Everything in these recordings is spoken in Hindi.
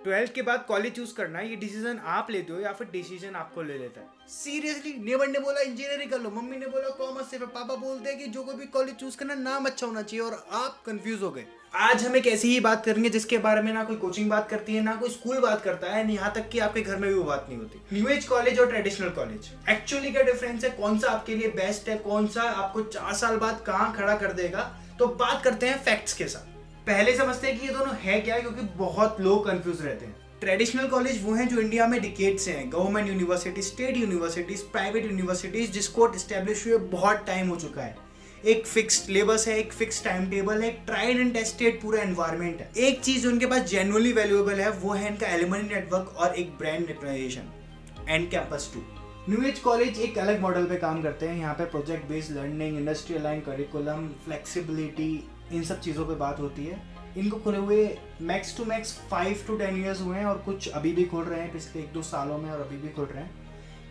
12th के बाद कॉलेज चूज करना ये डिसीजन आप लेते हो या फिर डिसीजन आपको ले लेता है? सीरियसली नेवर ने बोला इंजीनियरिंग कर लो, मम्मी ने बोला कॉमर्स से, पापा बोलते हैं कि जो कोई भी कॉलेज चूज करना नाम अच्छा होना चाहिए, और आप कंफ्यूज हो गए। आज हम एक ऐसी ही बात करेंगे जिसके बारे में ना कोई कोचिंग बात करती है, ना कोई स्कूल बात करता है, यहाँ तक कि आपके घर में भी वो बात नहीं होती। न्यू एज कॉलेज और ट्रेडिशनल कॉलेज एक्चुअली क्या डिफरेंस है, कौन सा आपके लिए बेस्ट है, कौन सा आपको 4 साल बाद कहाँ खड़ा कर देगा, तो बात करते हैं फैक्ट्स के साथ। पहले समझते हैं कि ये दोनों है क्या, क्योंकि बहुत लोग कंफ्यूज रहते हैं। ट्रेडिशनल कॉलेज वो हैं जो इंडिया में डिकेड से हैं, government university, state universities, private universities, जिसको एस्टेब्लिश हुए बहुत टाइम हो चुका है। एक फिक्स सिलेबस है, एक फिक्स टाइम टेबल है, एक ट्राइड एंड टेस्टेड पूरा एनवायरनमेंट है। एक चीज उनके पास जेन्युइनली वैल्यूएबल है, वो है इनका एलुमनी नेटवर्क और एक brand recognition and campus too. New age college एक अलग मॉडल पे काम करते हैं। यहाँ पे project based learning, industry align curriculum, flexibility, इन सब चीज़ों पे बात होती है। इनको खुले हुए max to max 5 to 10 years हुए हैं, और कुछ अभी भी खुल रहे हैं पिछले 1-2 सालों में, और अभी भी खुल रहे हैं।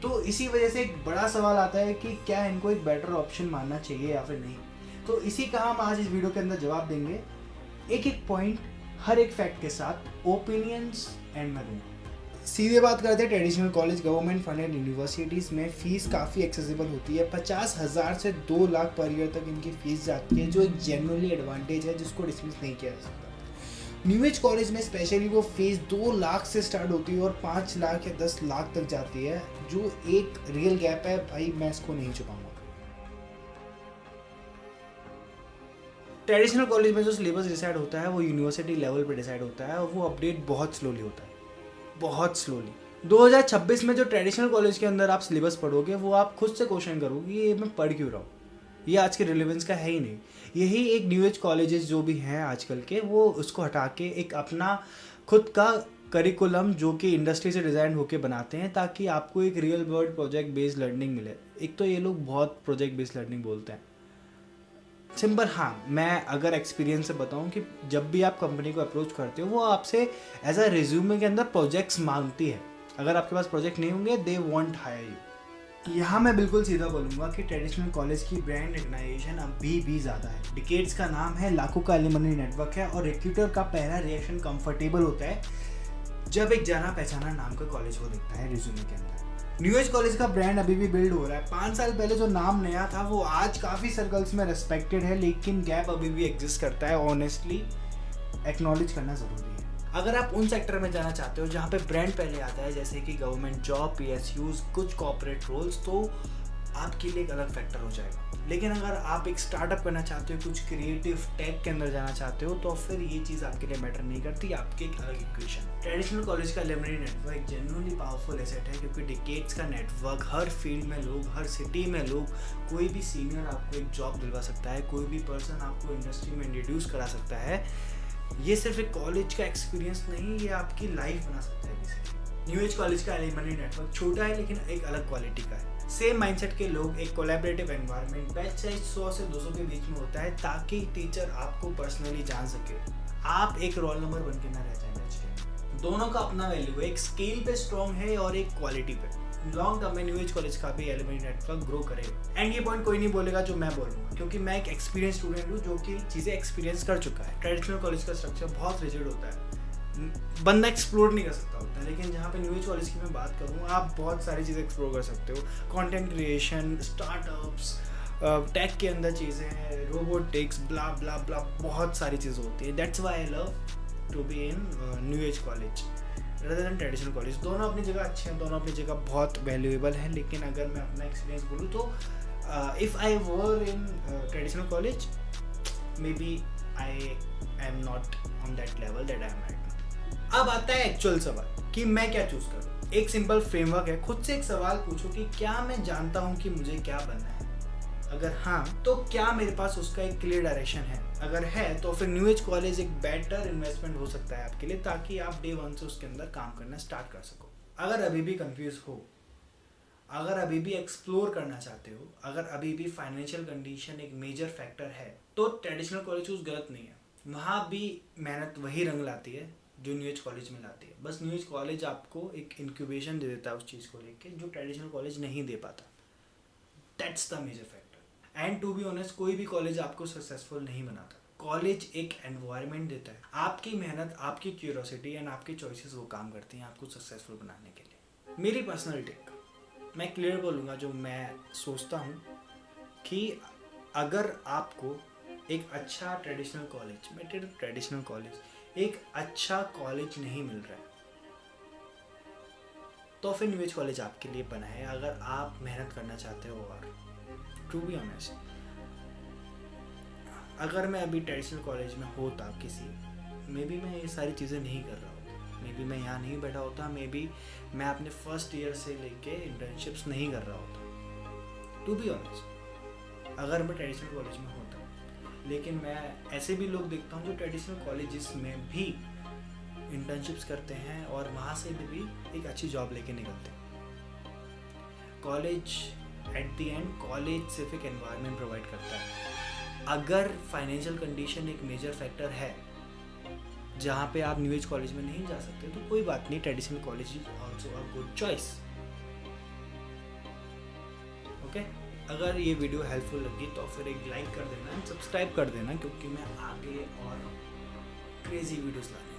तो इसी वजह से एक बड़ा सवाल आता है कि क्या इनको एक बेटर ऑप्शन मानना चाहिए या फिर नहीं। तो इसी का हम आज इस वीडियो के अंदर जवाब देंगे, एक एक पॉइंट, हर एक फैक्ट के साथ ओपिनियंस एंड में दूंगा। सीधे बात करते हैं traditional college, government funded universities में फीस काफ़ी एक्सेसिबल होती है। 50,000 से 2 लाख पर ईयर तक इनकी फीस जाती है, जो एक जेन्युइनली एडवांटेज है जिसको डिसमिस नहीं किया जा सकता। न्यू एज कॉलेज में स्पेशली वो फीस 2 लाख से स्टार्ट होती है और 5 लाख या 10 लाख तक जाती है, जो एक रियल गैप है भाई, मैं इसको नहीं छुपाऊंगा। ट्रेडिशनल कॉलेज में जो सिलेबस डिसाइड होता है वो यूनिवर्सिटी लेवल पे डिसाइड होता है, और वो अपडेट बहुत स्लोली होता है, बहुत स्लोली। 2026 में जो ट्रेडिशनल कॉलेज के अंदर आप सिलेबस पढ़ोगे, वो आप खुद से क्वेश्चन करोगे ये मैं पढ़ क्यों रहा हूँ, ये आज के रिलेवेंस का है ही नहीं। यही एक न्यू एज कॉलेजेस जो भी हैं आजकल के, वो उसको हटा के एक अपना खुद का करिकुलम जो कि इंडस्ट्री से डिज़ाइन होके बनाते हैं, ताकि आपको एक real world project based learning मिले। एक तो ये लोग बहुत प्रोजेक्ट बेस्ड लर्निंग बोलते हैं, सिंपल। हाँ, मैं अगर एक्सपीरियंस से बताऊं कि जब भी आप कंपनी को अप्रोच करते हो, वो आपसे एज अ रिज्यूमे के अंदर प्रोजेक्ट्स मांगती है। अगर आपके पास प्रोजेक्ट नहीं होंगे, दे वॉन्ट हायर यू। यहाँ मैं बिल्कुल सीधा बोलूँगा कि ट्रेडिशनल कॉलेज की ब्रांड रिकग्नाइजेशन अभी भी ज़्यादा है। डिकेड्स का नाम है, लाखों का एलुमनी नेटवर्क है, और रिक्रूटर का पहला रिएक्शन कंफर्टेबल होता है जब एक जाना पहचाना नाम का कॉलेज को दिखता है रिज्यूमे के अंदर। न्यू एज कॉलेज का ब्रांड अभी भी बिल्ड हो रहा है। 5 साल पहले जो नाम नया था वो आज काफ़ी सर्कल्स में रिस्पेक्टेड है, लेकिन गैप अभी भी एग्जिस्ट करता है। ऑनेस्टली एक्नॉलेज करना ज़रूरी है। अगर आप उन सेक्टर में जाना चाहते हो जहाँ पे ब्रांड पहले आता है, जैसे कि गवर्नमेंट जॉब, PSUs, कुछ कॉर्पोरेट रोल्स, तो आपके लिए एक अलग फैक्टर हो जाएगा। लेकिन अगर आप एक स्टार्टअप करना चाहते हो, कुछ क्रिएटिव टेक के अंदर जाना चाहते हो, तो फिर ये चीज़ आपके लिए मैटर नहीं करती, आपकी एक अलग इक्वेशन। ट्रेडिशनल कॉलेज का alumni network genuinely powerful asset है, क्योंकि डिकेड्स का नेटवर्क, हर फील्ड में लोग, हर सिटी में लोग, कोई भी सीनियर आपको एक जॉब दिलवा सकता है, कोई भी पर्सन आपको इंडस्ट्री में इंट्रोड्यूस करा सकता है। ये सिर्फ एक कॉलेज का एक्सपीरियंस नहीं, ये आपकी लाइफ बना सकता है बेसिकली। न्यू एज कॉलेज का एलुमनी नेटवर्क छोटा है, लेकिन एक अलग क्वालिटी का है। सेम माइंडसेट के लोग, एक कोलैबोरेटिव एनवायरनमेंट, बैच साइज 100 से 200 के बीच में होता है, ताकि टीचर आपको पर्सनली जान सके, आप एक रोल नंबर बन के ना रह जाए बैच के। दोनों का अपना वैल्यू है, एक स्केल पे स्ट्रॉन्ग है और एक क्वालिटी पे। लॉन्ग टर्म में न्यू एज कॉलेज का भी एलुमनी नेटवर्क ग्रो करेगा। एंड ये पॉइंट कोई नहीं बोलेगा जो मैं बोलूँगा, क्योंकि मैं एक एक्सपीरियंस स्टूडेंट हूँ जो कि चीज़ें एक्सपीरियंस कर चुका है। ट्रेडिशनल कॉलेज का स्ट्रक्चर बहुत रिजिड होता है, बंदा एक्सप्लोर नहीं कर सकता होता है, लेकिन जहाँ पे न्यू एज कॉलेज की मैं बात करूँ, आप बहुत सारी चीज़ें एक्सप्लोर कर सकते हो। कंटेंट क्रिएशन, स्टार्टअप्स, टेक के अंदर चीज़ें हैं, रोबोटिक्स, ब्ला ब्ला ब्ला, बहुत सारी चीज़ें होती है। That's why I love to be in new age college rather than traditional college. दोनों अपनी जगह अच्छे हैं, दोनों अपनी जगह बहुत वैल्यूएबल हैं, लेकिन अगर मैं अपना एक्सपीरियंस बोलूँ तो if I were in traditional college, maybe I am not on that level that I am right now. अब आता है एक्चुअल सवाल कि मैं क्या चूज़ करूँ। एक सिंपल फ्रेमवर्क है, खुद से एक सवाल पूछो कि क्या मैं जानता हूँ कि मुझे क्या बनना है। अगर हाँ, तो क्या मेरे पास उसका एक क्लियर डायरेक्शन है। अगर है तो फिर न्यू एज कॉलेज एक बेटर इन्वेस्टमेंट हो सकता है आपके लिए, ताकि आप डे 1 से उसके अंदर काम करना स्टार्ट कर सको। अगर अभी भी कंफ्यूज हो, अगर अभी भी एक्सप्लोर करना चाहते हो, अगर अभी भी फाइनेंशियल कंडीशन एक मेजर फैक्टर है, तो ट्रेडिशनल कॉलेज चूज गलत नहीं है। वहाँ भी मेहनत वही रंग लाती है जो न्यू एज कॉलेज में लाती है। बस न्यू एज कॉलेज आपको एक इंक्यूबेशन दे देता है उस चीज़ को लेके, जो ट्रेडिशनल कॉलेज नहीं दे पाता। That's the major factor. And to be honest, कोई भी कॉलेज आपको सक्सेसफुल नहीं बनाता। कॉलेज एक एनवायरनमेंट देता है, आपकी मेहनत, आपकी क्यूरोसिटी एंड आपकी चॉइसेस वो काम करती हैं आपको सक्सेसफुल बनाने के लिए। मेरी पर्सनल टेक, मैं क्लियर बोलूँगा जो मैं सोचता हूँ कि अगर आपको एक अच्छा ट्रेडिशनल कॉलेज एक अच्छा कॉलेज नहीं मिल रहा है तो फिर न्यूएज कॉलेज आपके लिए बना है, अगर आप मेहनत करना चाहते हो। और टू बी ऑनेस्ट, अगर मैं अभी ट्रेडिशनल कॉलेज में होता किसी, मे बी मैं ये सारी चीज़ें नहीं कर रहा होता, मे बी मैं यहाँ नहीं बैठा होता, मे बी मैं अपने फर्स्ट ईयर से लेके इंटर्नशिप्स नहीं कर रहा होता, टू बी ऑनेस्ट, अगर मैं ट्रेडिशनल कॉलेज में होता। लेकिन मैं ऐसे भी लोग देखता हूँ जो ट्रेडिशनल कॉलेजेस में भी इंटर्नशिप्स करते हैं और वहाँ से भी एक अच्छी जॉब लेके निकलते हैं। College at the end, college सिर्फ एक एनवायरनमेंट प्रोवाइड करता है। अगर फाइनेंशियल कंडीशन एक मेजर फैक्टर है जहाँ पे आप न्यू एज कॉलेज में नहीं जा सकते तो कोई बात नहीं, traditional college is also a good choice. Okay, अगर ये वीडियो हेल्पफुल लगी तो फिर एक लाइक कर देना एंड सब्सक्राइब कर देना, क्योंकि मैं आगे और क्रेजी वीडियोस लाऊंगा।